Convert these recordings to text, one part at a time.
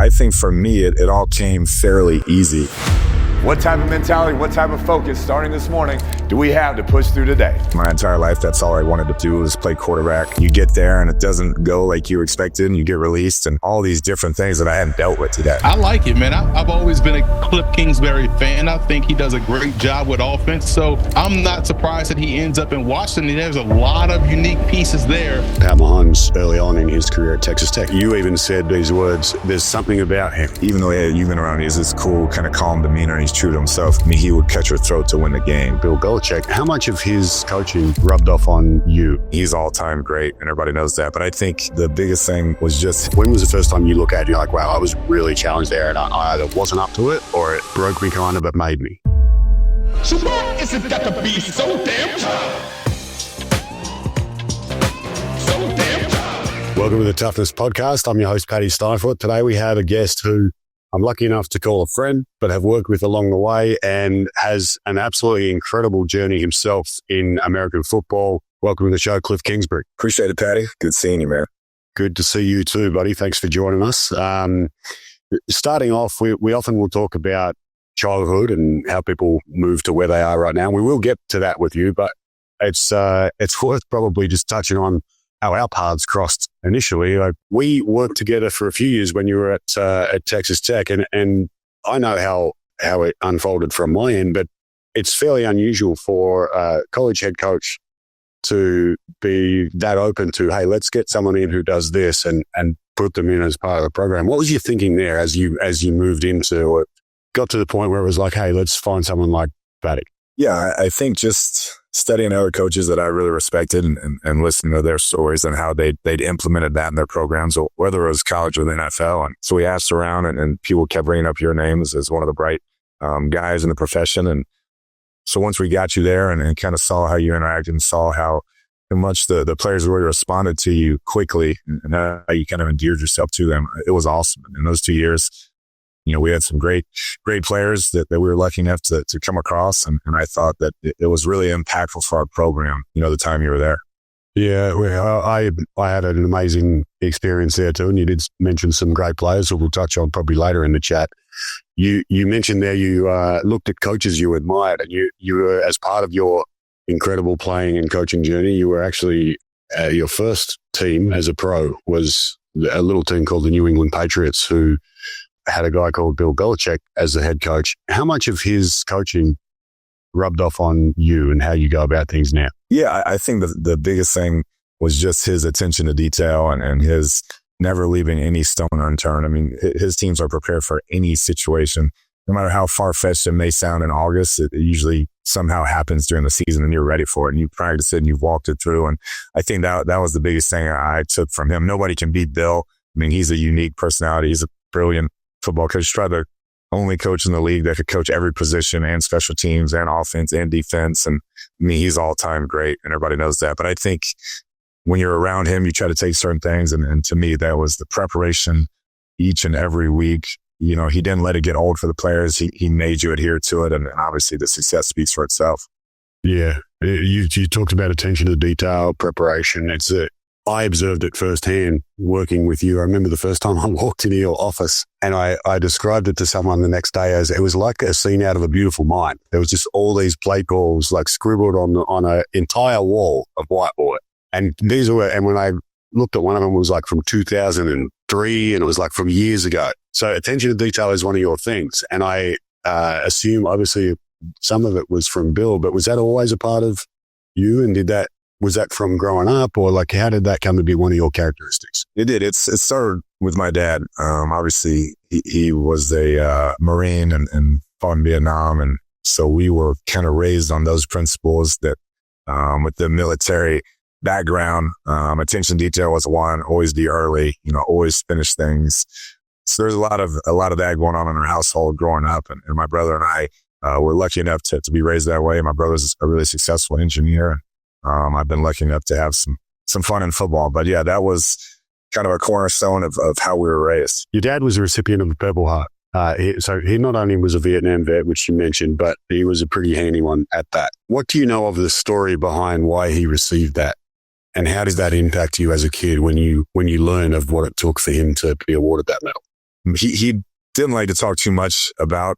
I think for me, it all came fairly easy. What type of mentality, what type of focus starting this morning do we have to push through today? My entire life, that's all I wanted to do was play quarterback. You get there and it doesn't go like you expected and you get released and all these different things that I hadn't dealt with today. I like it, man. I've always been a Kliff Kingsbury fan. I think he does a great job with offense. So I'm not surprised that he ends up in Washington. There's a lot of unique pieces there. Pat Mahomes, early on in his career at Texas Tech, you even said these words, there's something about him. Even though you've been around, he has this cool, kind of calm demeanor and he's true to himself. I mean, he would catch your throat to win the game. Bill Belichick, how much of his coaching rubbed off on you? He's all-time great, and everybody knows that. But I think the biggest thing was just... When was the first time you look at it, you're like, wow, I was really challenged there, and I either wasn't up to it, or it broke me kind of, but made me. So why is it got to be so damn tough? So damn tough. Welcome to the Toughness Podcast. I'm your host, Paddy Steinfort. Today we have a guest who I'm lucky enough to call a friend, but have worked with along the way and has an absolutely incredible journey himself in American football. Welcome to the show, Kliff Kingsbury. Appreciate it, Paddy. Good seeing you, man. Good to see you too, buddy. Thanks for joining us. Starting off, we often will talk about childhood and how people move to where they are right now. We will get to that with you, but it's worth probably just touching on how our paths crossed initially. We worked together for a few years when you were at Texas Tech, and I know how it unfolded from my end, but it's fairly unusual for a college head coach to be that open to, hey, let's get someone in who does this and put them in as part of the program. What was your thinking there as you moved into it, got to the point where it was like, hey, let's find someone like Paddy? Yeah, I think just studying other coaches that I really respected and listening to their stories and how they'd implemented that in their programs, or whether it was college or the NFL. And so we asked around and people kept bringing up your name as one of the bright guys in the profession. And so once we got you there and kind of saw how you interacted and saw how much the players really responded to you quickly and how you kind of endeared yourself to them, it was awesome. In those 2 years, you know, we had some great players that we were lucky enough to come across. And I thought that it was really impactful for our program, you know, the time you were there. Yeah, well, I had an amazing experience there too. And you did mention some great players who we'll touch on probably later in the chat. You mentioned there you looked at coaches you admired, and you were, as part of your incredible playing and coaching journey, you were actually your first team as a pro was a little team called the New England Patriots, who had a guy called Bill Belichick as the head coach. How much of his coaching rubbed off on you and how you go about things now? Yeah, I think the biggest thing was just his attention to detail and his never leaving any stone unturned. I mean, his teams are prepared for any situation. No matter how far-fetched it may sound in August, it usually somehow happens during the season and you're ready for it and you practice it and you've walked it through. And I think that was the biggest thing I took from him. Nobody can beat Bill. I mean, he's a unique personality. He's a brilliant football coach, probably the only coach in the league that could coach every position and special teams and offense and defense. And I mean, he's all-time great and everybody knows that. But I think when you're around him, you try to take certain things. And to me, that was the preparation each and every week. You know, he didn't let it get old for the players. He made you adhere to it. And obviously the success speaks for itself. Yeah. You talked about attention to detail, preparation. I observed it firsthand working with you. I remember the first time I walked into your office and I described it to someone the next day as it was like a scene out of A Beautiful Mind. There was just all these play calls like scribbled on an entire wall of whiteboard. And when I looked at one of them, it was like from 2003 and it was like from years ago. So attention to detail is one of your things. And I assume obviously some of it was from Bill, but was that always a part of you? And was that from growing up, or like how did that come to be one of your characteristics? It did. It started with my dad. Obviously he was a Marine and fought in Vietnam. And so we were kind of raised on those principles that with the military background, attention to detail was one, always be early, you know, always finish things. So there's a lot of that going on in our household growing up. And my brother and I were lucky enough to be raised that way. My brother's a really successful engineer. I've been lucky enough to have some fun in football. But yeah, that was kind of a cornerstone of how we were raised. Your dad was a recipient of the Purple Heart. So he not only was a Vietnam vet, which you mentioned, but he was a pretty handy one at that. What do you know of the story behind why he received that? And how does that impact you as a kid when you learn of what it took for him to be awarded that medal? he didn't like to talk too much about,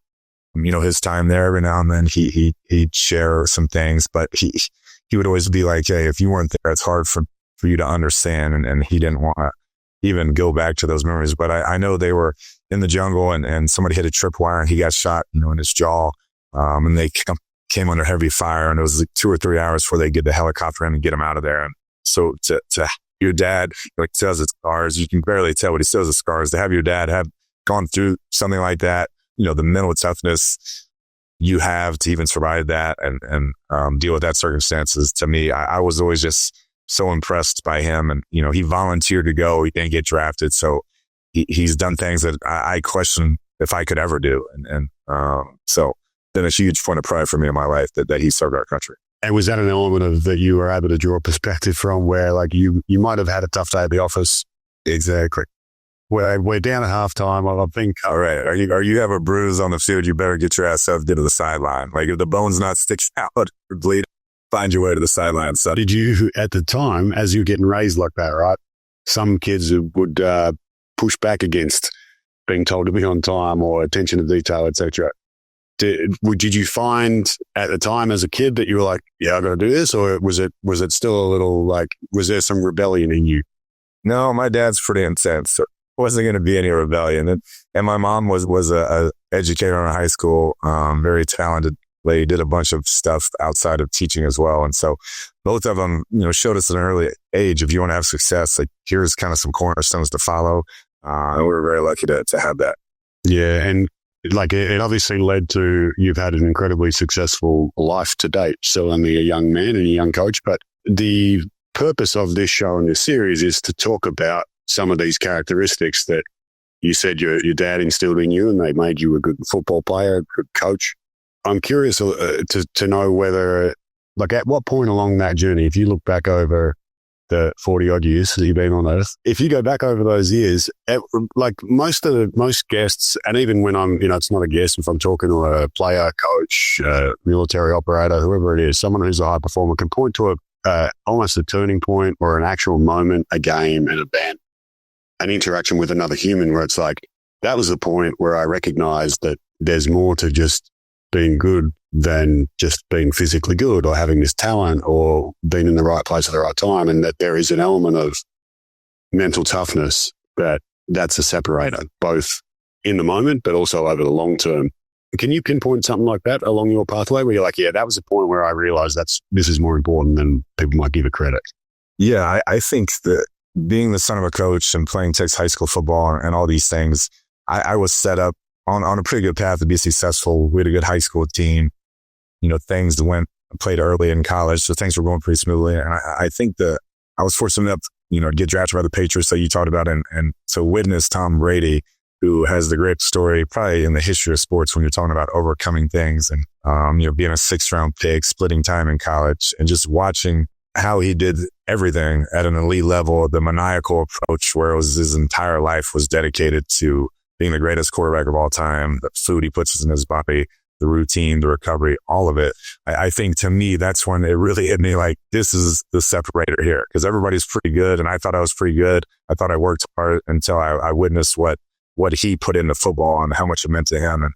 his time there. Every now and then he'd share some things, but he would always be like, hey, if you weren't there, it's hard for you to understand. And he didn't want to even go back to those memories. But I know they were in the jungle and somebody hit a tripwire and he got shot, in his jaw. And they came under heavy fire, and it was like 2 or 3 hours before they get the helicopter in and get him out of there. And so to your dad, still has his scars, you can barely tell, but he still has the scars. To have your dad have gone through something like that, the mental toughness you have to even survive that and deal with that circumstances. To me, I was always just so impressed by him. And, he volunteered to go. He didn't get drafted. So he's done things that I question if I could ever do. And so been a huge point of pride for me in my life that he served our country. And was that an element of that you were able to draw perspective from, where like you might have had a tough day at the office? Exactly. We're down at halftime. I think. All right. Are you have a bruise on the field? You better get your ass up, get to the sideline. Like if the bone's not sticking out or bleed, find your way to the sideline. So did you, at the time, as you're getting raised like that, right? Some kids would push back against being told to be on time or attention to detail, etc. Did you find at the time as a kid that you were like, yeah, I got to do this? Or was it still a little like, was there some rebellion in you? No, my dad's pretty intense. So there wasn't going to be any rebellion. And my mom was a educator in high school, very talented lady, did a bunch of stuff outside of teaching as well. And so both of them, showed us at an early age, if you want to have success, like here's kind of some cornerstones to follow. And we were very lucky to have that. Yeah. And like it obviously led to, you've had an incredibly successful life to date. Still only a young man and a young coach, but the purpose of this show and this series is to talk about some of these characteristics that you said your dad instilled in you, and they made you a good football player, a good coach. I'm curious to know whether, like, at what point along that journey, if you look back over the 40 odd years that you've been on Earth, if you go back over those years, like most guests, and even when I'm, it's not a guest, if I'm talking to a player, coach, military operator, whoever it is, someone who's a high performer can point to almost a turning point or an actual moment, a game, an event, an interaction with another human where it's like, that was the point where I recognized that there's more to just being good than just being physically good or having this talent or being in the right place at the right time, and that there is an element of mental toughness that's a separator, both in the moment, but also over the long term. Can you pinpoint something like that along your pathway where you're like, yeah, that was the point where I realized this is more important than people might give it credit? Yeah, I think that being the son of a coach and playing Texas high school football and all these things, I was set up on a pretty good path to be successful. We had a good high school team. Things played early in college, so things were going pretty smoothly. And I think that I was fortunate enough, to get drafted by the Patriots that you talked about, and to witness Tom Brady, who has the great story probably in the history of sports when you're talking about overcoming things and, being a 6th-round pick, splitting time in college, and just watching how he did everything at an elite level, the maniacal approach where it was his entire life was dedicated to being the greatest quarterback of all time, the food he puts in his body, the routine, the recovery, all of it. I think to me, that's when it really hit me like, this is the separator here, because everybody's pretty good. And I thought I was pretty good. I thought I worked hard until I witnessed what he put into football and how much it meant to him. And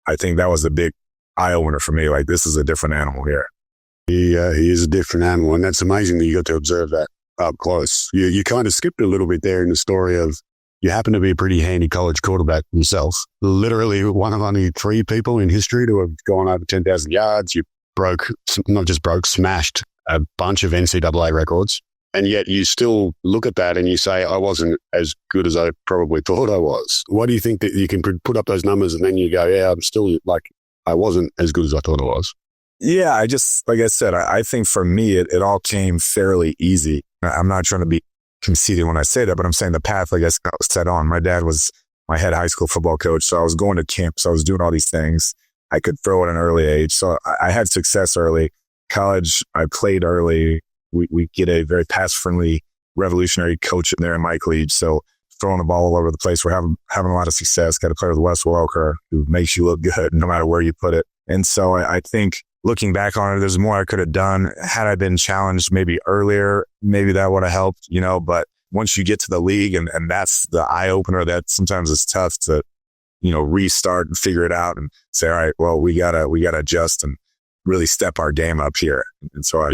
I think that was a big eye opener for me. Like, this is a different animal here. He is a different animal. And that's amazing that you got to observe that up close. You kind of skipped a little bit there in the story of, you happen to be a pretty handy college quarterback yourself. Literally one of only 3 people in history to have gone over 10,000 yards. You smashed a bunch of NCAA records. And yet you still look at that and you say, I wasn't as good as I probably thought I was. Why do you think that you can put up those numbers and then you go, yeah, I'm still like, I wasn't as good as I thought I was? Yeah, like I said, I think for me, it all came fairly easy. I'm not trying to be conceited when I say that, but I'm saying the path, like I was set on. My dad was my head high school football coach, so I was going to camp, so I was doing all these things. I could throw at an early age, so I had success early. College, I played early. We get a very pass-friendly, revolutionary coach in there in Mike Leach, so throwing the ball all over the place. We're having a lot of success. Got to play with Wes Welker, who makes you look good no matter where you put it. And so I think looking back on it, there's more I could have done. Had I been challenged maybe earlier, maybe that would have helped, but once you get to the league, and that's the eye opener, that sometimes it's tough to, restart and figure it out and say, all right, well, we gotta adjust and really step our game up here. And so I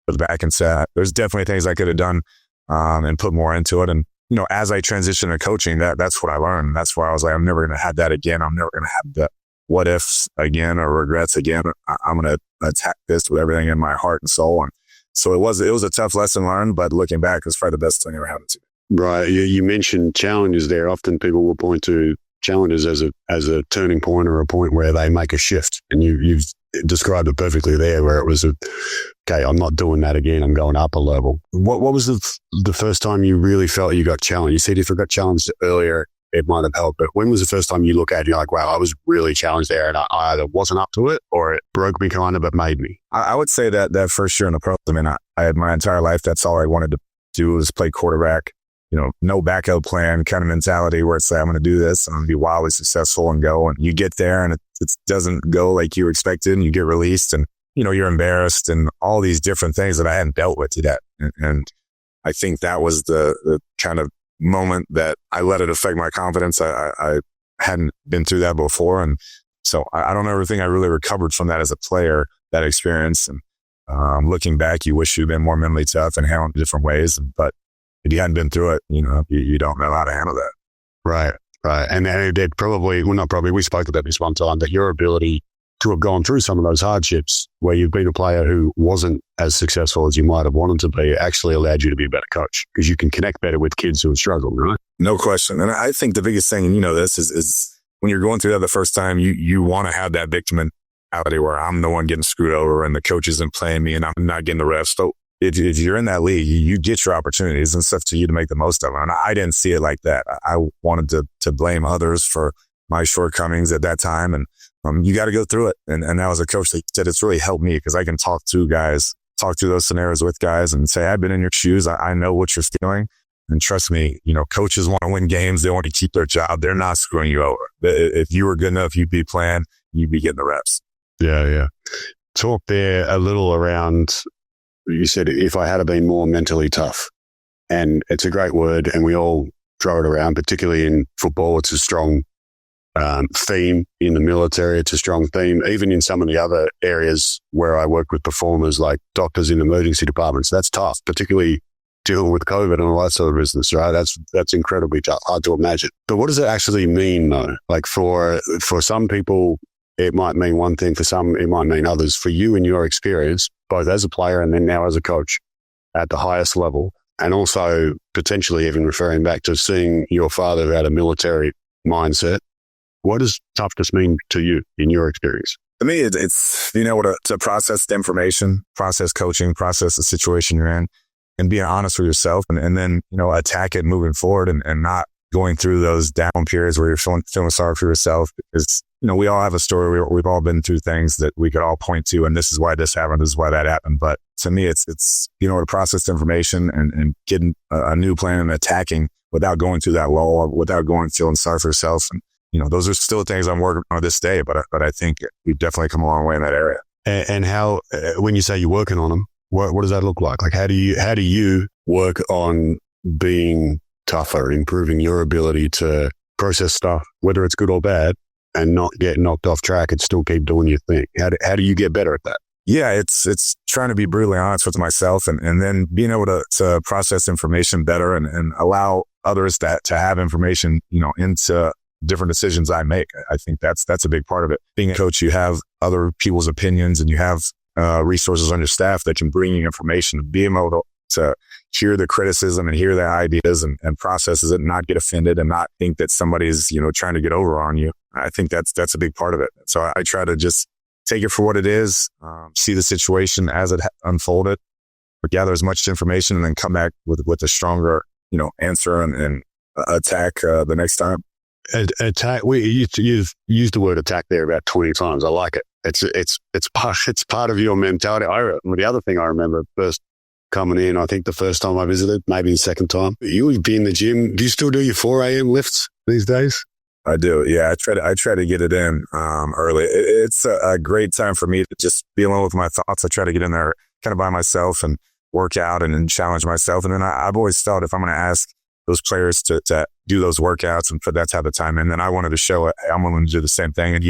look back and say, there's definitely things I could have done and put more into it. And, as I transitioned to coaching, that's what I learned. That's why I was like, I'm never going to have that again. I'm never going to have the what ifs again or regrets again. I'm going to attack this with everything in my heart and soul. And so it was a tough lesson learned, but looking back, it's probably the best thing ever happened to me. Right. You mentioned challenges there. Often people will point to challenges as a turning point or a point where they make a shift. And you've described it perfectly there, where it was okay, I'm not doing that again. I'm going up a level. What was the first time you really felt you got challenged? You said if I got challenged earlier, it might have helped. But when was the first time you look at it and you're like, wow, I was really challenged there and I either wasn't up to it or it broke me kind of, but made me? I would say that first year in the pros, I had my entire life, that's all I wanted to do was play quarterback. No backup plan kind of mentality where it's like, I'm going to do this and I'm going to be wildly successful and go. And you get there and it doesn't go like you expected and you get released and, you're embarrassed and all these different things that I hadn't dealt with yet. And I think that was the kind of moment that I let it affect my confidence. I hadn't been through that before. And so I don't ever think I really recovered from that as a player, that experience. And looking back, you wish you'd been more mentally tough and handled it different ways. But if you hadn't been through it, you don't know how to handle that. Right. And it probably, well, not probably, we spoke about this one time, that your ability to have gone through some of those hardships where you've been a player who wasn't as successful as you might have wanted to be actually allowed you to be a better coach because you can connect better with kids who have struggled, right? No question. And I think the biggest thing, and this is when you're going through that the first time, you want to have that victim mentality where I'm the one getting screwed over and the coach isn't playing me and I'm not getting the refs. So if you're in that league, you get your opportunities and stuff to you to make the most of them. And I didn't see it like that. I wanted to blame others for my shortcomings at that time. And you got to go through it. And that was a coach that said it's really helped me because I can talk through those scenarios with guys and say, I've been in your shoes. I know what you're feeling. And trust me, coaches want to win games. They want to keep their job. They're not screwing you over. If you were good enough, you'd be playing, you'd be getting the reps. Yeah. Talk there a little around, you said, if I had been more mentally tough. And it's a great word and we all throw it around, particularly in football. It's a strong theme. In the military, it's a strong theme. Even in some of the other areas where I work with performers like doctors in emergency departments, that's tough, particularly dealing with COVID and all that sort of business, right? That's incredibly tough, hard to imagine. But what does it actually mean though? Like for some people, it might mean one thing. For some, it might mean others. For you in your experience, both as a player and then now as a coach at the highest level, and also potentially even referring back to seeing your father who had a military mindset, what does toughness mean to you in your experience? To me, it's being able to process the information, process coaching, process the situation you're in, and being honest with yourself, and then, attack it moving forward and not going through those down periods where you're feeling sorry for yourself. Because, we all have a story. We've all been through things that we could all point to, and this is why this happened, this is why that happened. But to me, it's to process the information and getting a new plan and attacking without going through that lull, without feeling sorry for yourself. And, those are still things I'm working on this day, but I think we've definitely come a long way in that area. And how, when you say you're working on them, what does that look like? Like, how do you work on being tougher, improving your ability to process stuff, whether it's good or bad, and not get knocked off track and still keep doing your thing? How do you get better at that? Yeah, it's trying to be brutally honest with myself and then being able to process information better and allow others to have information, into different decisions I make. I think that's a big part of it. Being a coach, you have other people's opinions and you have resources on your staff that can bring you information, being able to hear the criticism and hear the ideas and processes it and not get offended and not think that somebody's, trying to get over on you. I think that's a big part of it. So I try to just take it for what it is, see the situation as it unfolded, but gather as much information and then come back with a stronger, answer and attack the next time. Attack. You've used the word attack there about 20 times. I like it. It's part of your mentality. The other thing I remember first coming in, I think the first time I visited, maybe the second time, you would be in the gym. Do you still do your 4 a.m. lifts these days? I do. Yeah, I try to get it in early. It's a great time for me to just be alone with my thoughts. I try to get in there kind of by myself and work out and challenge myself. And then I've always felt if I'm going to ask those players to do those workouts and put that type of time in, then I wanted to show I'm willing to do the same thing, and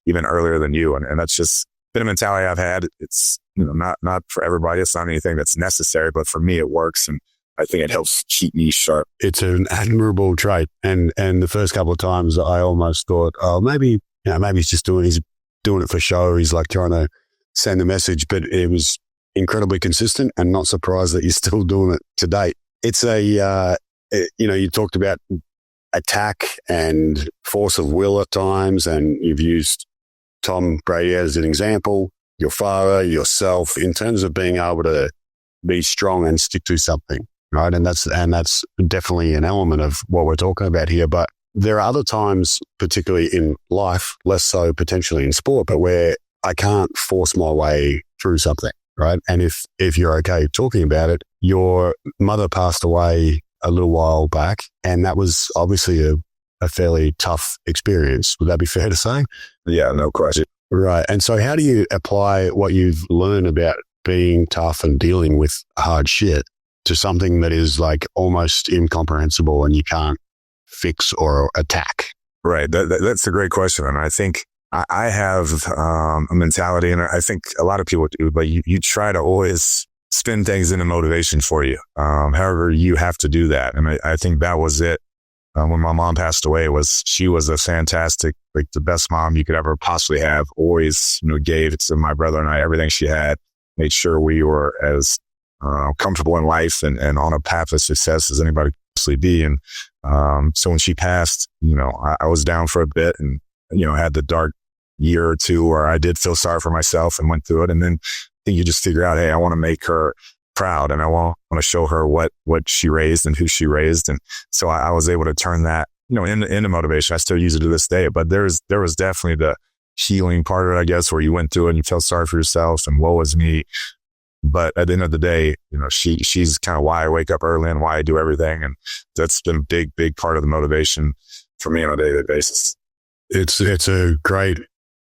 even earlier than you. And that's just been a mentality I've had. It's, not for everybody. It's not anything that's necessary, but for me, it works. And I think it helps keep me sharp. It's an admirable trait. And the first couple of times I almost thought, oh, maybe he's doing it for show. He's like trying to send a message, but it was incredibly consistent, and not surprised that you're still doing it to date. It's you talked about attack and force of will at times, and you've used Tom Brady as an example, your father, yourself, in terms of being able to be strong and stick to something, right? And that's definitely an element of what we're talking about here. But there are other times, particularly in life, less so potentially in sport, but where I can't force my way through something, right? And if you're okay talking about it, your mother passed away a little while back, and that was obviously a fairly tough experience. Would that be fair to say? Yeah, no question. Right. And so how do you apply what you've learned about being tough and dealing with hard shit to something that is like almost incomprehensible and you can't fix or attack? Right. That's a great question. And I think I have a mentality, and I think a lot of people do, but you try to always spin things into motivation for you. However, you have to do that. And I think that was it. When my mom passed away, she was a fantastic, like the best mom you could ever possibly have. Always, gave to my brother and I everything she had, made sure we were as comfortable in life and on a path of success as anybody could possibly be. And so when she passed, I was down for a bit, and had the dark year or two where I did feel sorry for myself and went through it. And then I think you just figure out, hey, I want to make her proud, and I want to show her what she raised and who she raised. And so I was able to turn that, into motivation. I still use it to this day, but there was definitely the healing part of it, I guess, where you went through it and you felt sorry for yourself and woe is me. But at the end of the day, she's kind of why I wake up early and why I do everything. And that's been a big part of the motivation for me on a daily basis. It's a great,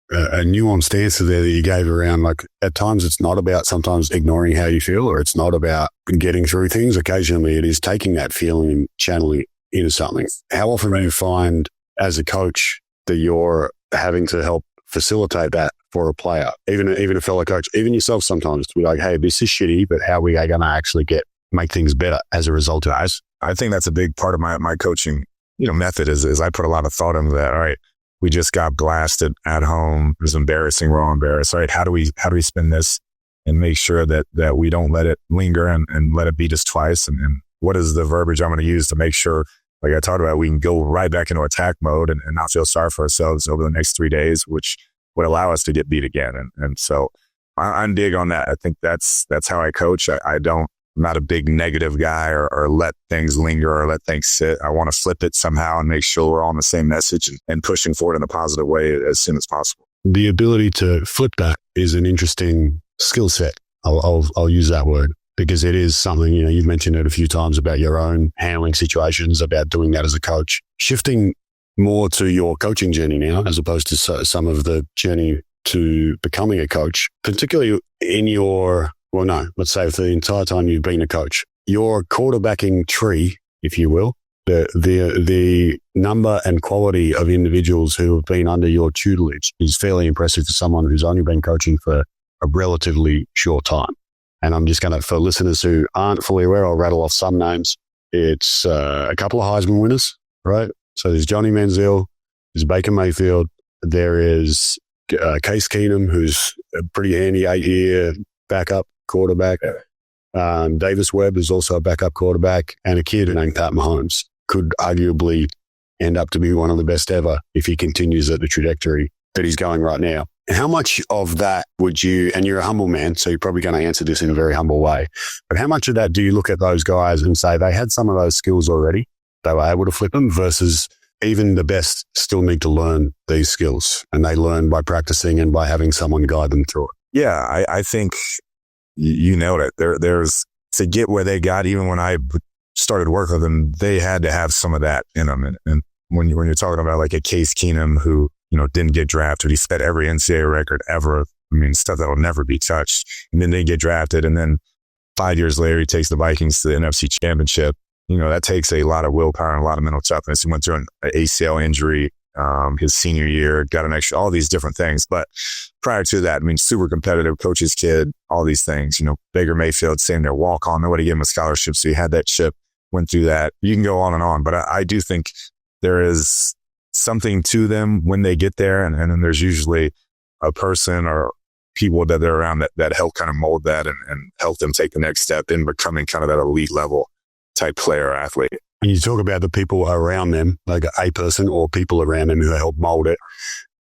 a nuanced answer there that you gave around, like, at times it's not about sometimes ignoring how you feel, or it's not about getting through things. Occasionally it is taking that feeling and channeling it into something. How often do you find as a coach that you're having to help facilitate that for a player, even a fellow coach, even yourself sometimes, to be like, hey, this is shitty, but how are we going to actually make things better as a result of that? I think that's a big part of my coaching, method is I put a lot of thought into that. All right, we just got blasted at home. It was embarrassing. We're all embarrassed. All right, how do we spin this and make sure that we don't let it linger and let it beat us twice? And what is the verbiage I'm going to use to make sure, like I talked about, we can go right back into attack mode and not feel sorry for ourselves over the next 3 days, which would allow us to get beat again. And so I'm big on that. I think that's how I coach. I'm not a big negative guy or let things linger or let things sit. I want to flip it somehow and make sure we're all on the same message and pushing forward in a positive way as soon as possible. The ability to flip that is an interesting skill set. I'll use that word, because it is something, you've mentioned it a few times about your own handling situations, about doing that as a coach. Shifting more to your coaching journey now, as opposed to some of the journey to becoming a coach, particularly in let's say for the entire time you've been a coach, your quarterbacking tree, if you will, the number and quality of individuals who have been under your tutelage is fairly impressive for someone who's only been coaching for a relatively short time. And I'm just going to, for listeners who aren't fully aware, I'll rattle off some names. It's a couple of Heisman winners, right? So there's Johnny Manziel, there's Baker Mayfield, there is Case Keenum, who's a pretty handy 8-year backup quarterback. Davis Webb is also a backup quarterback, and a kid named Pat Mahomes could arguably end up to be one of the best ever if he continues at the trajectory that he's going right now. How much of that would you, and you're a humble man, so you're probably going to answer this in a very humble way, but how much of that do you look at those guys and say they had some of those skills already, they were able to flip them, versus even the best still need to learn these skills, and they learn by practicing and by having someone guide them through it? Yeah, I think you nailed it. There's to get where they got, even when I started working with them, they had to have some of that in them. And when you're talking about like a Case Keenum who, didn't get drafted, he set every NCAA record ever. I mean, stuff that will never be touched. And then they get drafted, and then 5 years later, he takes the Vikings to the NFC Championship. That takes a lot of willpower and a lot of mental toughness. He went through an ACL injury his senior year, got an extra, all these different things. But prior to that, super competitive, coach's kid, all these things. Baker Mayfield sitting there, walk on, nobody gave him a scholarship. So he had that chip, went through that. You can go on and on. But I do think there is something to them when they get there. And then there's usually a person or people that they're around that help kind of mold that and help them take the next step in becoming kind of that elite level type player or athlete. And you talk about the people around them, like a person or people around them who help mold it.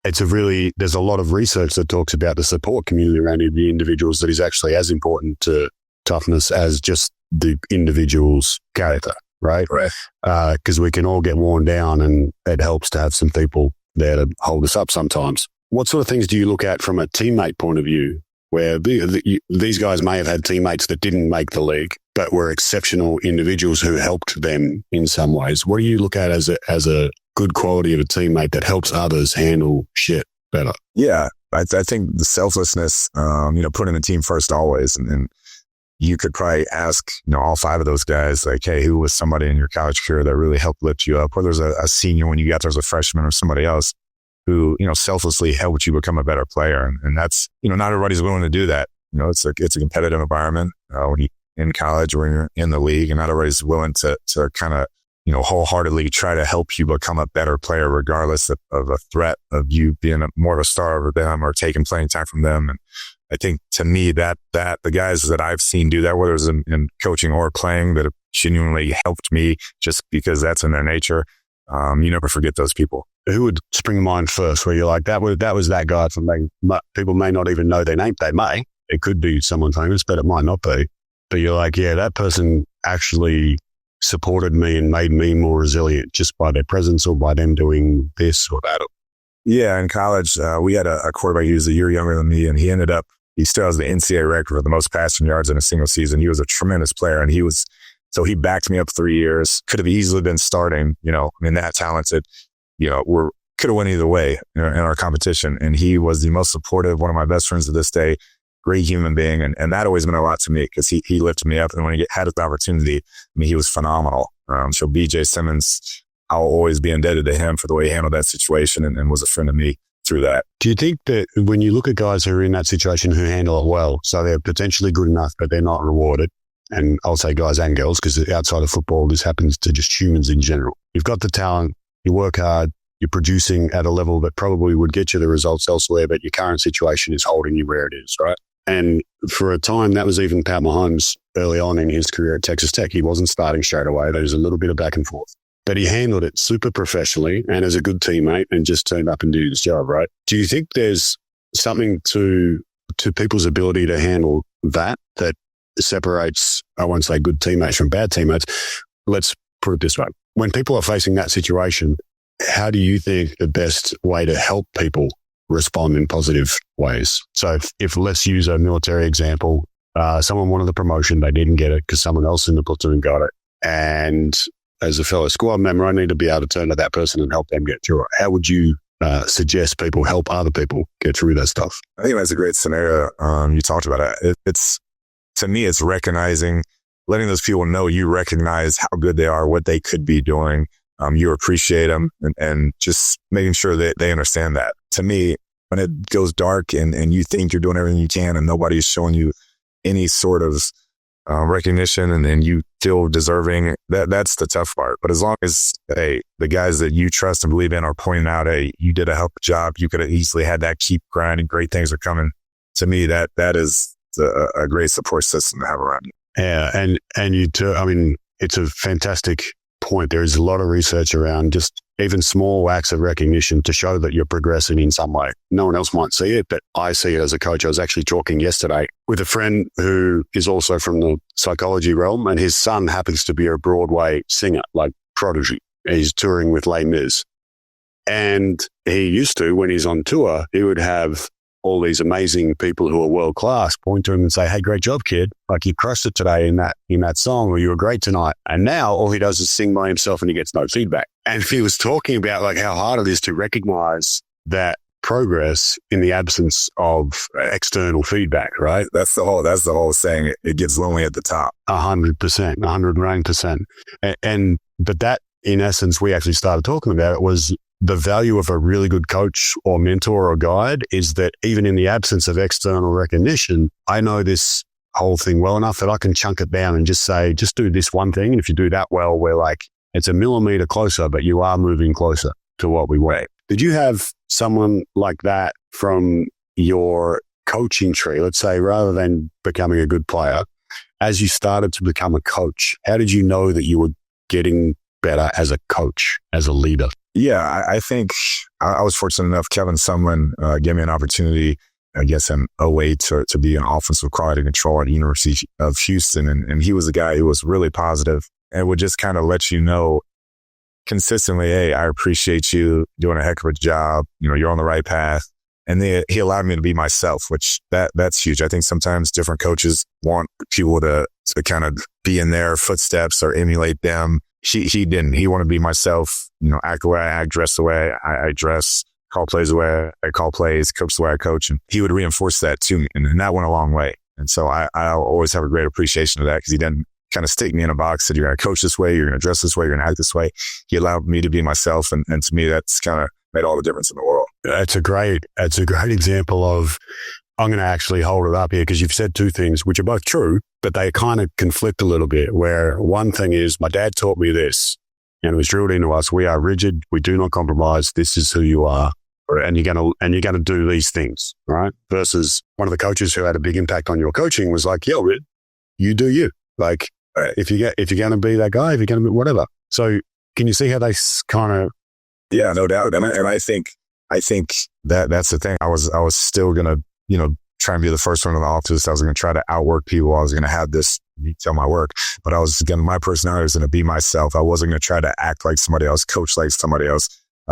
There's a lot of research that talks about the support community around the individuals that is actually as important to toughness as just the individual's character, right? Right. Because we can all get worn down, and it helps to have some people there to hold us up sometimes. What sort of things do you look at from a teammate point of view, where these guys may have had teammates that didn't make the league, but were exceptional individuals who helped them in some ways? What do you look at as a good quality of a teammate that helps others handle shit better? Yeah, I think the selflessness, putting the team first always. And you could probably ask, all 5 of those guys, like, hey, who was somebody in your college career that really helped lift you up? Whether there's a senior when you got there as a freshman or somebody else who, selflessly helped you become a better player. And that's, not everybody's willing to do that. It's a competitive environment when you're in college or when you're in the league, and not everybody's willing to kind of, wholeheartedly try to help you become a better player, regardless of a threat of you being more of a star over them or taking playing time from them. And I think to me that the guys that I've seen do that, whether it's in coaching or playing, that have genuinely helped me just because that's in their nature. You never forget those people. Who would spring to mind first, where you're like, that was that guy for me? People may not even know their name. They may. It could be someone famous, but it might not be. But you're like, yeah, that person actually supported me and made me more resilient just by their presence or by them doing this or that. Yeah, in college, we had a quarterback. He was a year younger than me, and he still has the NCAA record for the most passing yards in a single season. He was a tremendous player, and so he backed me up 3 years. Could have easily been starting, that talented, could have went either way in our competition. And he was the most supportive, one of my best friends to this day, great human being. And that always meant a lot to me because he lifted me up. And when he had his opportunity, he was phenomenal. So BJ Simmons, I'll always be indebted to him for the way he handled that situation and was a friend of me through that. Do you think that when you look at guys who are in that situation who handle it well, so they're potentially good enough, but they're not rewarded, and I'll say guys and girls, because outside of football, this happens to just humans in general. You've got the talent, you work hard, you're producing at a level that probably would get you the results elsewhere, but your current situation is holding you where it is, right? And for a time, that was even Pat Mahomes early on in his career at Texas Tech. He wasn't starting straight away. There was a little bit of back and forth. But he handled it super professionally and as a good teammate and just turned up and did his job, right? Do you think there's something to people's ability to handle that separates, I won't say good teammates from bad teammates? Let's put it this way. When people are facing that situation, how do you think the best way to help people respond in positive ways? So if let's use a military example, someone wanted the promotion, they didn't get it because someone else in the platoon got it. And as a fellow squad member, I need to be able to turn to that person and help them get through it. How would you suggest people help other people get through that stuff? I think that's a great scenario. You talked about it. It's, to me, it's recognizing, letting those people know you recognize how good they are, what they could be doing. You appreciate them and just making sure that they understand that. To me, when it goes dark and you think you're doing everything you can and nobody's showing you any sort of recognition and you feel deserving, that's the tough part. But as long as, hey, the guys that you trust and believe in are pointing out, hey, you did a hell of a job, you could have easily had that, keep grinding, great things are coming. To me, that is a great support system to have around you. Yeah, and it's a fantastic point. There is a lot of research around just even small acts of recognition to show that you're progressing in some way. No one else might see it, but I see it as a coach. I was actually talking yesterday with a friend who is also from the psychology realm, and his son happens to be a Broadway singer, like prodigy. He's touring with Les Mis. And he used to, when he's on tour, he would have all these amazing people who are world class point to him and say, hey, great job, kid. Like, you crushed it today in that song, or you were great tonight. And now all he does is sing by himself and he gets no feedback. And he was talking about like how hard it is to recognize that progress in the absence of external feedback, right? That's the whole saying. It gets lonely at the top. 100%, 109%. But that, in essence, we actually started talking about it was the value of a really good coach or mentor or guide is that even in the absence of external recognition, I know this whole thing well enough that I can chunk it down and just say, just do this one thing. And if you do that well, we're like, it's a millimeter closer, but you are moving closer to what we want. Did you have someone like that from your coaching tree, let's say, rather than becoming a good player, as you started to become a coach, how did you know that you were getting better as a coach, as a leader? Yeah, I think I was fortunate enough. Kevin Sumlin gave me an opportunity, I guess, in 2008 to be an offensive quality control at the University of Houston. And he was a guy who was really positive and would just kind of let you know consistently, hey, I appreciate you doing a heck of a job. You know, you're on the right path. And then he allowed me to be myself, which that's huge. I think sometimes different coaches want people to kind of be in their footsteps or emulate them. He didn't. He wanted to be myself, you know, act the way I act, dress the way I dress, call plays the way I call plays, coach the way I coach. And he would reinforce that to me. And that went a long way. And so I always have a great appreciation of that because he didn't kind of stick me in a box that you're going to coach this way, you're going to dress this way, you're going to act this way. He allowed me to be myself. And to me, that's kind of made all the difference in the world. It's a great example of, I'm going to actually hold it up here because you've said two things, which are both true, but they kind of conflict a little bit, where one thing is my dad taught me this and it was drilled into us. We are rigid. We do not compromise. This is who you are. And you're going to do these things, right? Versus one of the coaches who had a big impact on your coaching was like, yo, you do you. Like, if you're going to be that guy, if you're going to be whatever. So can you see how they kind of... Yeah, no doubt. And I think that's the thing. I was still going to, you know, try and be the first one in the office. I was going to try to outwork people. I was going to have this detail my work, but my personality was going to be myself. I wasn't going to try to act like somebody else, coach like somebody else,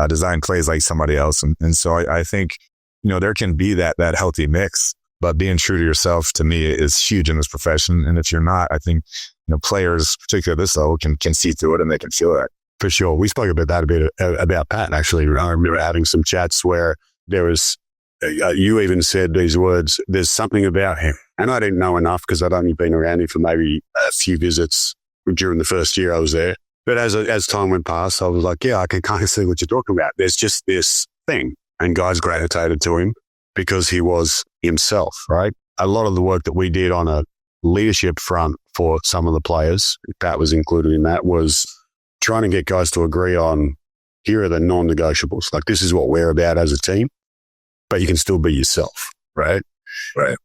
design plays like somebody else. And so I think, you know, there can be that healthy mix, but being true to yourself to me is huge in this profession. And if you're not, I think, you know, players, particularly at this level, can see through it and they can feel that. For sure. We spoke about that a bit about Pat, actually. I remember having some chats where there was, you even said these words, there's something about him. And I didn't know enough because I'd only been around him for maybe a few visits during the first year I was there. But as time went past, I was like, yeah, I can kind of see what you're talking about. There's just this thing. And guys gravitated to him because he was himself, right? A lot of the work that we did on a leadership front for some of the players, Pat was included in that, was trying to get guys to agree on, here are the non-negotiables. Like, this is what we're about as a team, but you can still be yourself, right? Right.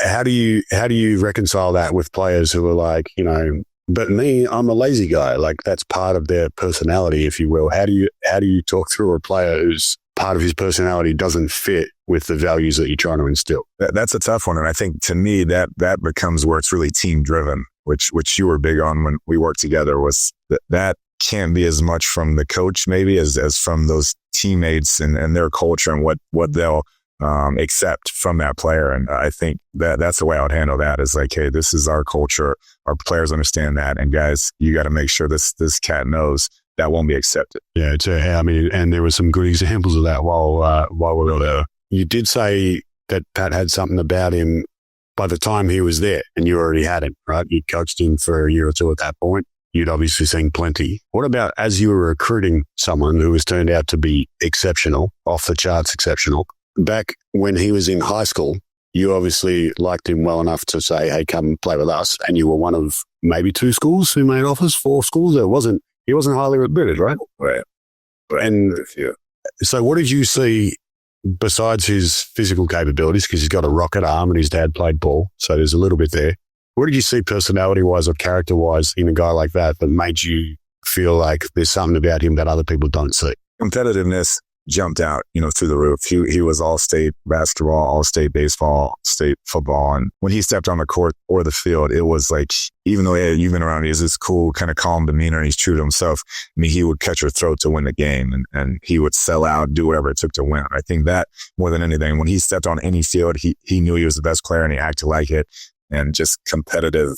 How do you reconcile that with players who are like, you know, but me, I'm a lazy guy. Like, that's part of their personality, if you will. How do you talk through a player whose part of his personality doesn't fit with the values that you're trying to instill? That's a tough one. And I think to me that becomes where it's really team driven, which you were big on when we worked together, was that can't be as much from the coach maybe as from those teammates and their culture and what they'll accept from that player. And I think that's the way I would handle that, is like, hey, this is our culture. Our players understand that. And guys, you got to make sure this cat knows that won't be accepted. Yeah. I mean, and there were some good examples of that while we were there. You did say that Pat had something about him by the time he was there, and you already had him, right? You coached him for a year or two at that point. You'd obviously seen plenty. What about as you were recruiting someone who has turned out to be exceptional, off the charts exceptional? Back when he was in high school, you obviously liked him well enough to say, hey, come play with us. And you were one of maybe 2 schools who made offers, 4 schools. He wasn't highly regarded, right? Right. And so what did you see besides his physical capabilities? Because he's got a rocket arm and his dad played ball. So there's a little bit there. What did you see personality-wise or character-wise in a guy like that made you feel like there's something about him that other people don't see? Competitiveness jumped out, you know, through the roof. He was all-state basketball, all-state baseball, state football. And when he stepped on the court or the field, it was like, even though you've been around, he has this cool, kind of calm demeanor and he's true to himself. I mean, he would cut your throat to win the game and he would sell out, do whatever it took to win. I think that more than anything, when he stepped on any field, he knew he was the best player and he acted like it. And just competitive,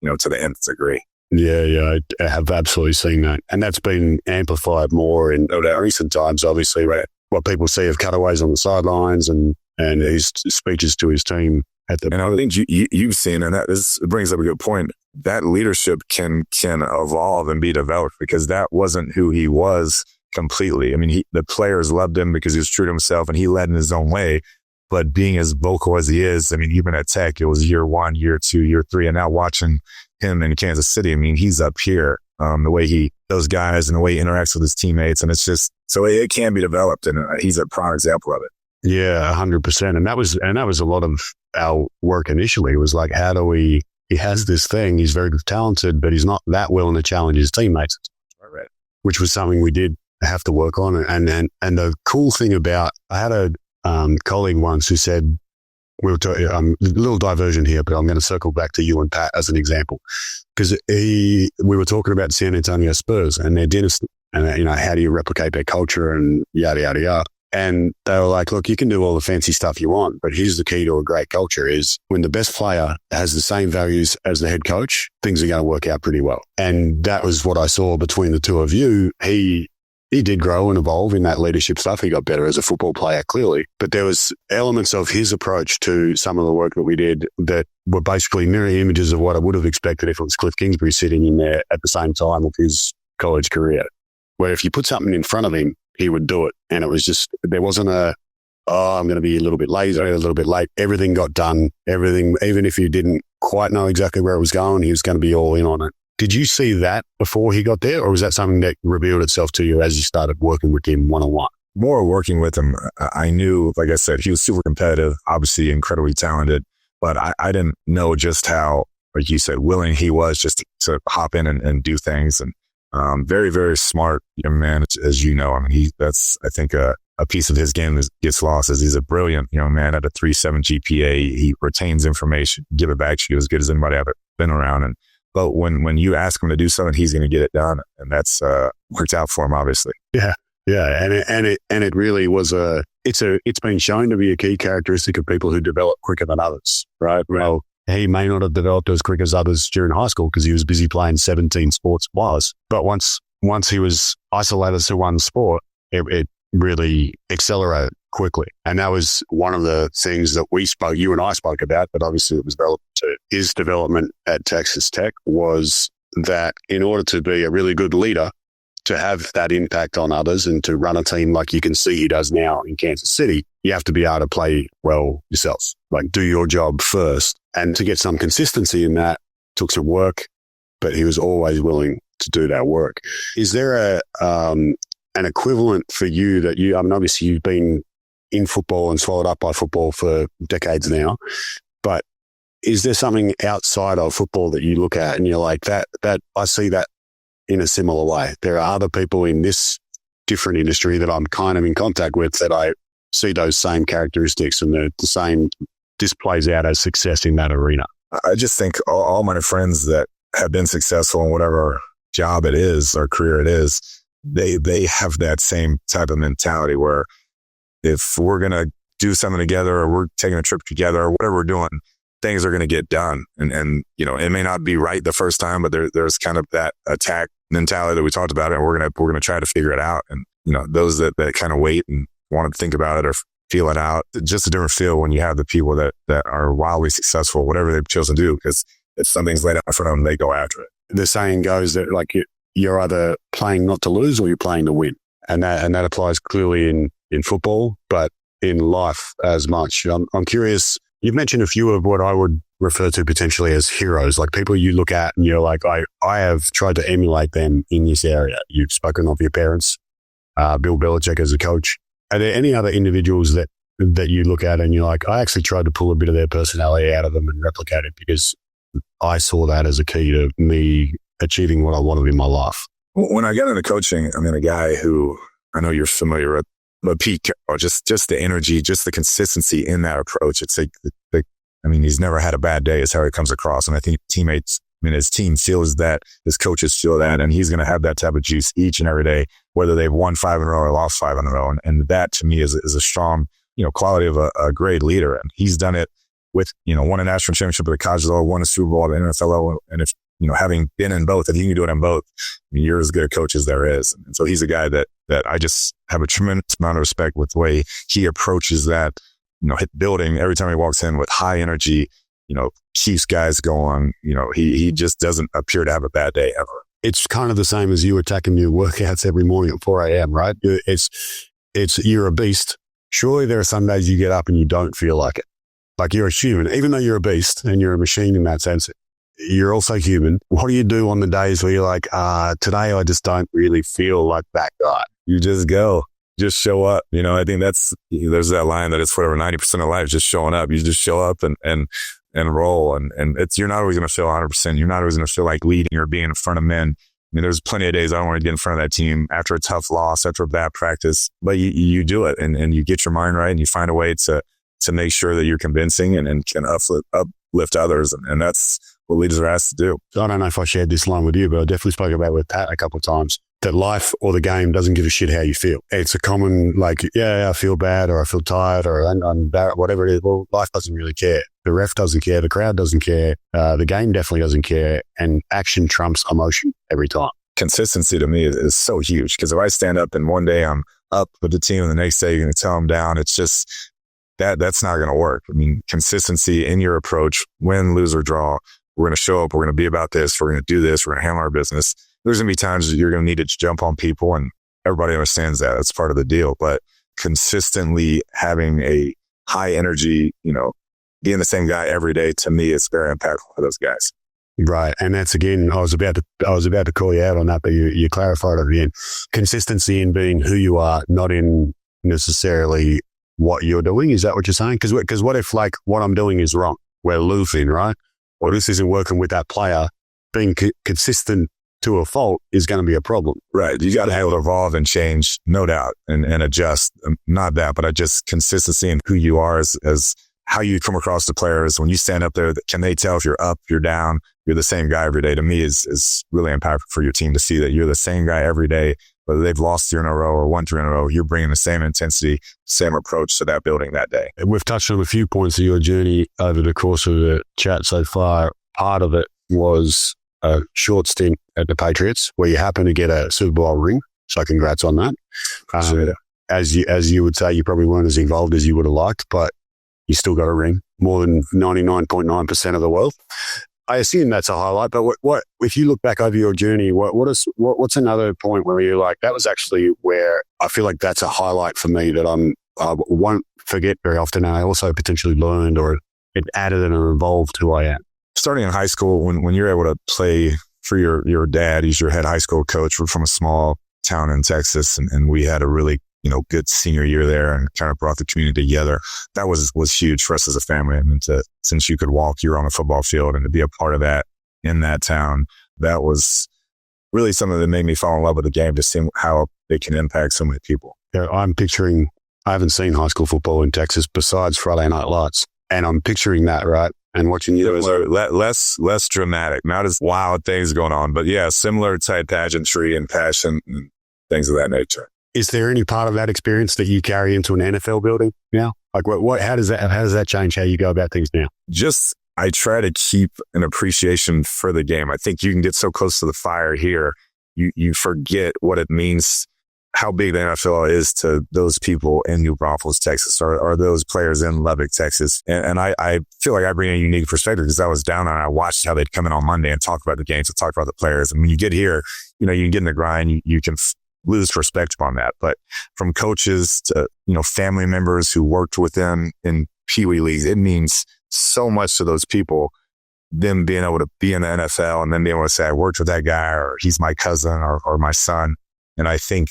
you know, to the nth degree. Yeah, I have absolutely seen that. And that's been amplified more in recent times, obviously, right? what people see of cutaways on the sidelines and his speeches to his team. And I think you've seen, and this brings up a good point, that leadership can evolve and be developed, because that wasn't who he was completely. I mean, the players loved him because he was true to himself and he led in his own way. But being as vocal as he is, I mean, even at Tech, it was year 1, year 2, year 3, and now watching him in Kansas City, I mean, he's up here. The way those guys and the way he interacts with his teammates, and it's just, so it can be developed, and he's a prime example of it. Yeah, 100%. And that was a lot of our work initially. It was like, he has this thing, he's very talented, but he's not that willing to challenge his teammates, which was something we did have to work on. And the cool thing about, I had a colleague once who said, a little diversion here, but I'm going to circle back to you and Pat as an example, because we were talking about San Antonio Spurs and their dynasty, and how do you replicate their culture and yada yada yada. And they were like, look, you can do all the fancy stuff you want, but here's the key to a great culture is when the best player has the same values as the head coach, things are going to work out pretty well. And that was what I saw between the two of you. He did grow and evolve in that leadership stuff. He got better as a football player, clearly. But there was elements of his approach to some of the work that we did that were basically mirror images of what I would have expected if it was Kliff Kingsbury sitting in there at the same time of his college career, where if you put something in front of him, he would do it. And it was just, there wasn't I'm going to be a little bit lazy, a little bit late. Everything got done. Everything, even if you didn't quite know exactly where it was going, he was going to be all in on it. Did you see that before he got there, or was that something that revealed itself to you as you started working with him one-on-one? More working with him, I knew, like I said, he was super competitive, obviously incredibly talented, but I didn't know just how, like you said, willing he was just to hop in and do things. And very, very smart young man, as you know. I mean, that's, I think, a piece of his game that gets lost is he's a brilliant young man at a 3.7 GPA. He retains information, give it back to you as good as anybody I've ever been around. But when you ask him to do something, he's going to get it done. And that's worked out for him, obviously. Yeah. Yeah. And it really was it's been shown to be a key characteristic of people who develop quicker than others, right? Well, he may not have developed as quick as others during high school because he was busy playing 17 sports was. But once he was isolated to one sport, it really accelerated quickly. And that was one of the things that you and I spoke about, but obviously it was relevant to his development at Texas Tech, was that in order to be a really good leader, to have that impact on others and to run a team like you can see he does now in Kansas City, you have to be able to play well yourself, like do your job first. And to get some consistency in that took some work, but he was always willing to do that work. Is there an equivalent for you that obviously you've been in football and swallowed up by football for decades now, but is there something outside of football that you look at and you're like, that I see that in a similar way? There are other people in this different industry that I'm kind of in contact with that I see those same characteristics and the same displays out as success in that arena. I just think all my friends that have been successful in whatever job it is or career it is, they have that same type of mentality where if we're going to do something together or we're taking a trip together or whatever we're doing, things are going to get done. And it may not be right the first time, but there's kind of that attack mentality that we talked about, and we're going to try to figure it out. And, those that kind of wait and want to think about it or feel it out, just a different feel when you have the people that are wildly successful, whatever they've chosen to do, because if something's laid out in front of them, they go after it. The saying goes that like you're either playing not to lose or you're playing to win. And that applies clearly in football, but in life as much. I'm curious, you've mentioned a few of what I would refer to potentially as heroes, like people you look at and you're like, I have tried to emulate them in this area. You've spoken of your parents, Bill Belichick as a coach. Are there any other individuals that you look at and you're like, I actually tried to pull a bit of their personality out of them and replicate it because I saw that as a key to me achieving what I wanted in my life? When I got into coaching, I mean, a guy who I know you're familiar with, but Pete, just the energy, just the consistency in that approach. It's he's never had a bad day is how he comes across. And I think his team feels that, his coaches feel that, and he's going to have that type of juice each and every day, whether they've won 5 in a row or lost 5 in a row. And that to me is a strong, quality of a great leader. And he's done it with, won a national championship at the college level, won a Super Bowl at the NFL level. And if having been in both, if you can do it in both, you're as good a coach as there is. And so he's a guy that I just have a tremendous amount of respect with the way he approaches that, building every time he walks in with high energy, keeps guys going. He just doesn't appear to have a bad day ever. It's kind of the same as you attacking your workouts every morning at 4 a.m., right? You're a beast. Surely there are some days you get up and you don't feel like it. Like you're a human, even though you're a beast and you're a machine in that sense, you're also human. What do you do on the days where you're like, today I just don't really feel like that guy? You just go. Just show up. I think there's that line that it's whatever 90% of life is just showing up. You just show up and roll. And you're not always going to feel 100%. You're not always going to feel like leading or being in front of men. There's plenty of days I don't want to get in front of that team after a tough loss, after a bad practice, but you do it and you get your mind right and you find a way to make sure that you're convincing and can uplift others. And that's what leaders are asked to do. I don't know if I shared this line with you, but I definitely spoke about it with Pat a couple of times. That life or the game doesn't give a shit how you feel. It's a common, I feel bad or I feel tired or I'm embarrassed, whatever it is. Well, life doesn't really care. The ref doesn't care. The crowd doesn't care. The game definitely doesn't care. And action trumps emotion every time. Consistency to me is so huge because if I stand up and one day I'm up with the team and the next day you're going to tell them down, it's just that's not going to work. Consistency in your approach, win, lose, or draw. We're going to show up. We're going to be about this. We're going to do this. We're going to handle our business. There's going to be times that you're going to need to jump on people and everybody understands that. That's part of the deal. But consistently having a high energy, being the same guy every day, to me, is very impactful for those guys. Right. And that's, again, I was about to call you out on that, but you clarified it again. Consistency in being who you are, not in necessarily what you're doing. Is that what you're saying? Because what if what I'm doing is wrong? We're losing, right? Or this isn't working with that player. Being consistent to a fault is going to be a problem. Right. You got to be able to evolve and change, no doubt, and adjust. Not that, but just consistency in who you are as how you come across the players. When you stand up there, can they tell if you're up, you're down, you're the same guy every day? To me is really impactful for your team to see that you're the same guy every day, whether they've lost 3 in a row or won 3 in a row, you're bringing the same intensity, same approach to that building that day. We've touched on a few points of your journey over the course of the chat so far. Part of it was a short stint at the Patriots where you happened to get a Super Bowl ring. So congrats on that. As you would say, you probably weren't as involved as you would have liked, but you still got a ring, more than 99.9% of the world. I assume that's a highlight, but what if you look back over your journey, what's another point where you're like, that was actually where I feel like that's a highlight for me that I won't forget very often. And I also potentially learned or it added and evolved who I am. Starting in high school, when you're able to play for your dad, he's your head high school coach. We're from a small town in Texas, and we had a really good senior year there and kind of brought the community together. That was huge for us as a family. Since you could walk, you were on the football field, and to be a part of that in that town, that was really something that made me fall in love with the game, to see how it can impact so many people. Yeah, I'm picturing, I haven't seen high school football in Texas besides Friday Night Lights, and I'm picturing that, right? And watching you. Less dramatic, not as wild things going on, but yeah, similar type pageantry and passion and things of that nature. Is there any part of that experience that you carry into an NFL building now? Like how does that change how you go about things now? I try to keep an appreciation for the game. I think you can get so close to the fire here, you forget what it means, how big the NFL is to those people in New Braunfels, Texas, or those players in Lubbock, Texas. And I feel like I bring a unique perspective because I was down and I watched how they'd come in on Monday and talk about the games and talk about the players. And when you get here, you can get in the grind, you can lose perspective on that. But from coaches to, family members who worked with them in Pee Wee leagues, it means so much to those people, them being able to be in the NFL and then being able to say, I worked with that guy, or he's my cousin or my son. And I think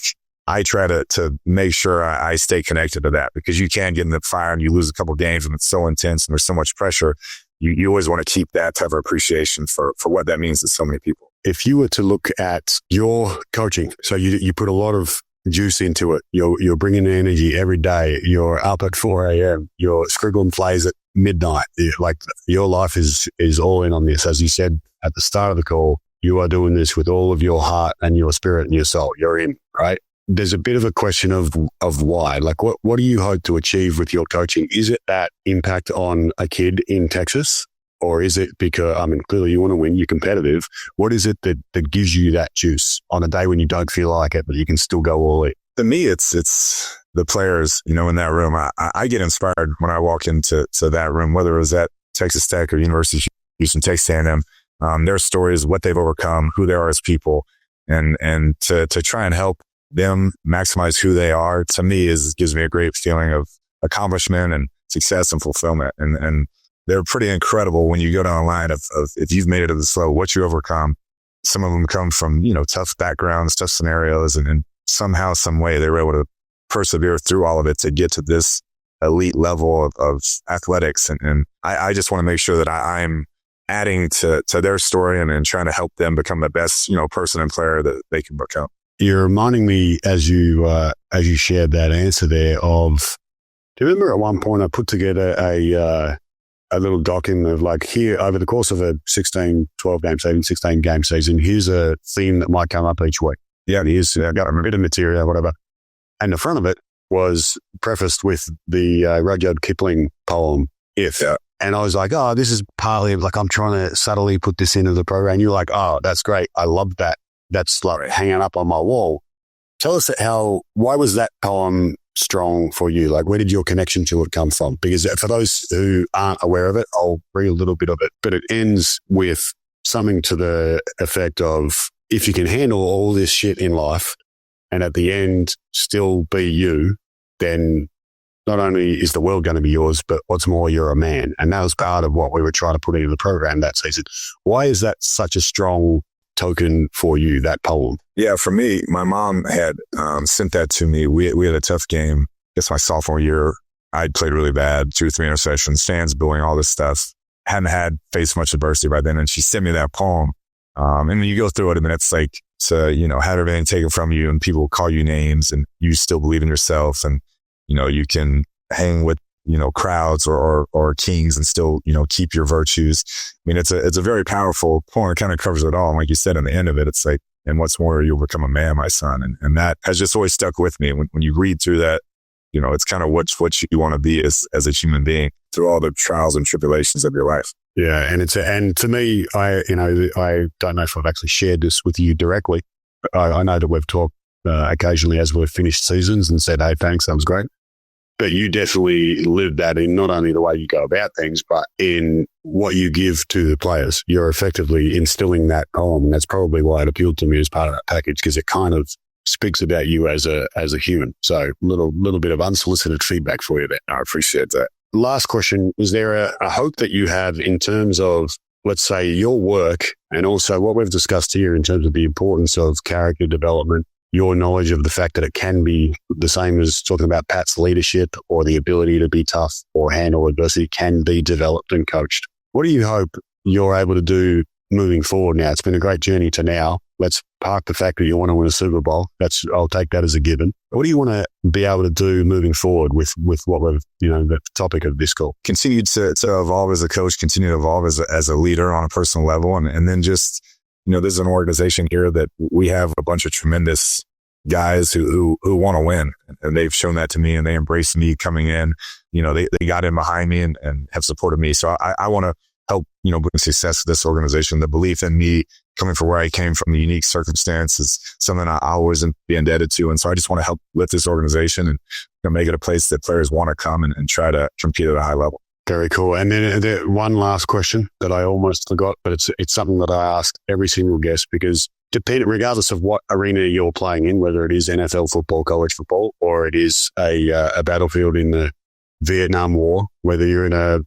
I try to make sure I stay connected to that, because you can get in the fire and you lose a couple of games and it's so intense and there's so much pressure. You always want to keep that type of appreciation for what that means to so many people. If you were to look at your coaching, so you put a lot of juice into it. You're bringing energy every day. You're up at 4 a.m. You're scribbling plays at midnight. Like your life is all in on this. As you said at the start of the call, you are doing this with all of your heart and your spirit and your soul. You're in, right? There's a bit of a question of why. Like what do you hope to achieve with your coaching? Is it that impact on a kid in Texas Or is it because, I mean, clearly you want to win, you're competitive. What is it that gives you that juice on a day when you don't feel like it, but you can still go all in? To me, it's the players, in that room. I get inspired when I walk into that room, whether it was at Texas Tech or University of Houston, Texas A&M. Their stories, what they've overcome, who they are as people, and to try and help them maximize who they are, to me, gives me a great feeling of accomplishment and success and fulfillment. And they're pretty incredible when you go down the line of if you've made it to this level, what you overcome. Some of them come from, tough backgrounds, tough scenarios, and somehow, some way they were able to persevere through all of it to get to this elite level of athletics. And I just want to make sure that I'm adding to their story and trying to help them become the best, person and player that they can become. You're reminding me as you shared that answer there of, do you remember at one point I put together a little document of like, here over the course of a 12 game season, 16 game season, here's a theme that might come up each week. Yeah, and here's, I got a bit of material, whatever. And the front of it was prefaced with the Rudyard Kipling poem, If. Yeah. And I was like, oh, this is partly like I'm trying to subtly put this into the program. You're like, oh, that's great. I love that. That's like hanging up on my wall. Tell us why was that poem strong for you? Like, where did your connection to it come from? Because for those who aren't aware of it, I'll read a little bit of it, but it ends with something to the effect of, if you can handle all this shit in life and at the end still be you, then not only is the world going to be yours, but what's more, you're a man. And that was part of what we were trying to put into the program that season. Why is that such a strong token for you, that poem? Yeah, for me, my mom had sent that to me. We had a tough game. I guess my sophomore year, I'd played really bad, 2 or 3 interceptions, fans booing, all this stuff. Hadn't faced much adversity by then. And she sent me that poem. And when you go through it, I mean, it's like to, have everything taken from you and people call you names and you still believe in yourself. And, you can hang with, crowds or kings and still, keep your virtues. I mean, it's a very powerful poem. It kind of covers it all. And like you said, in the end of it, it's like, and what's more, you'll become a man, my son. And that has just always stuck with me. When you read through that, it's kind of what you want to be as a human being through all the trials and tribulations of your life. Yeah. And to me, I don't know if I've actually shared this with you directly. I know that we've talked occasionally as we've finished seasons and said, hey, thanks, that was great. But you definitely live that in not only the way you go about things, but in what you give to the players. You're effectively instilling that poem. And that's probably why it appealed to me as part of that package, because it kind of speaks about you as a human. So little bit of unsolicited feedback for you there. I appreciate that. Last question. Is there a hope that you have in terms of, let's say, your work and also what we've discussed here in terms of the importance of character development, your knowledge of the fact that it can be the same as talking about Pat's leadership or the ability to be tough or handle adversity can be developed and coached? What do you hope you're able to do moving forward now? It's been a great journey to now. Let's park the fact that you want to win a Super Bowl. I'll take that as a given. What do you want to be able to do moving forward with what we've, the topic of this call? Continue to evolve as a coach, continue to evolve as a leader on a personal level. And then just, there's an organization here that we have a bunch of tremendous guys who want to win. And they've shown that to me and they embraced me coming in. They got in behind me and have supported me. So I want to help, bring success to this organization. The belief in me coming from where I came from, the unique circumstances, something I always be indebted to. And so I just want to help lift this organization and make it a place that players want to come and try to compete at a high level. Very cool. And then one last question that I almost forgot, but it's something that I ask every single guest, because regardless of what arena you're playing in, whether it is NFL football, college football, or it is a battlefield in the Vietnam War, whether you're in a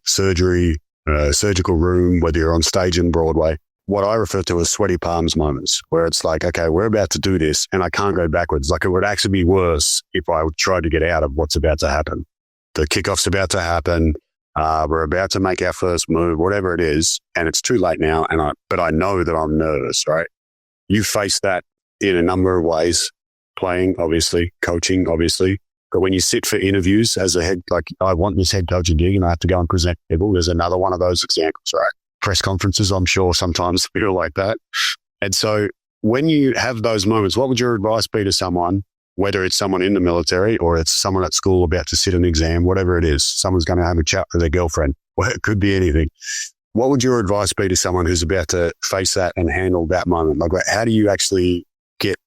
surgical room, whether you're on stage in Broadway, what I refer to as sweaty palms moments, where it's like, okay, we're about to do this and I can't go backwards. Like, it would actually be worse if I tried to get out of what's about to happen. The kickoff's about to happen. We're about to make our first move, whatever it is, and it's too late now. But I know that I'm nervous, right? You face that in a number of ways, playing, obviously, coaching, obviously. But when you sit for interviews as a head, like I want this head coaching gig and I have to go and present people, there's another one of those examples, right? Press conferences, I'm sure sometimes feel like that. And so when you have those moments, what would your advice be to someone, whether it's someone in the military or it's someone at school about to sit an exam, whatever it is, someone's going to have a chat with their girlfriend, well, it could be anything. what would your advice be to someone who's about to face that and handle that moment? Like, how do you actually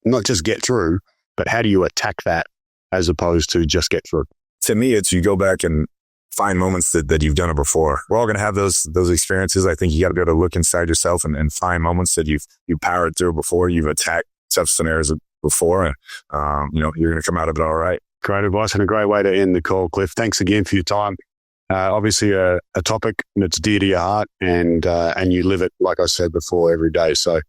not just get through, but how do you attack that as opposed to just get through? To me, it's you go back and find moments that you've done it before. We're all going to have those experiences. I think you got to be able to look inside yourself and find moments that you've powered through before, you've attacked tough scenarios before, and you're going to come out of it all right. Great advice and a great way to end the call, Kliff. Thanks again for your time. Obviously a topic that's dear to your heart, and you live it, like I said before, every day. So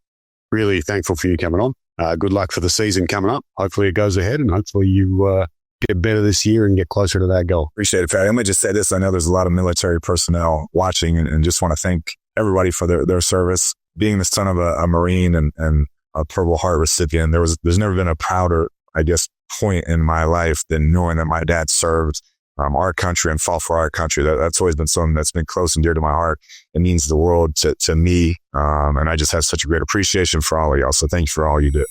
really thankful for you coming on. Good luck for the season coming up. Hopefully it goes ahead, and hopefully you get better this year and get closer to that goal. Appreciate it, Patty. I'm going to just say this. I know there's a lot of military personnel watching, and just want to thank everybody for their service. Being the son of a Marine and a Purple Heart recipient, there's never been a prouder, I guess, point in my life than knowing that my dad served our country and fought for our country. That's always been something that's been close and dear to my heart. It means the world to me. And I just have such a great appreciation for all of y'all. So thank you for all you do.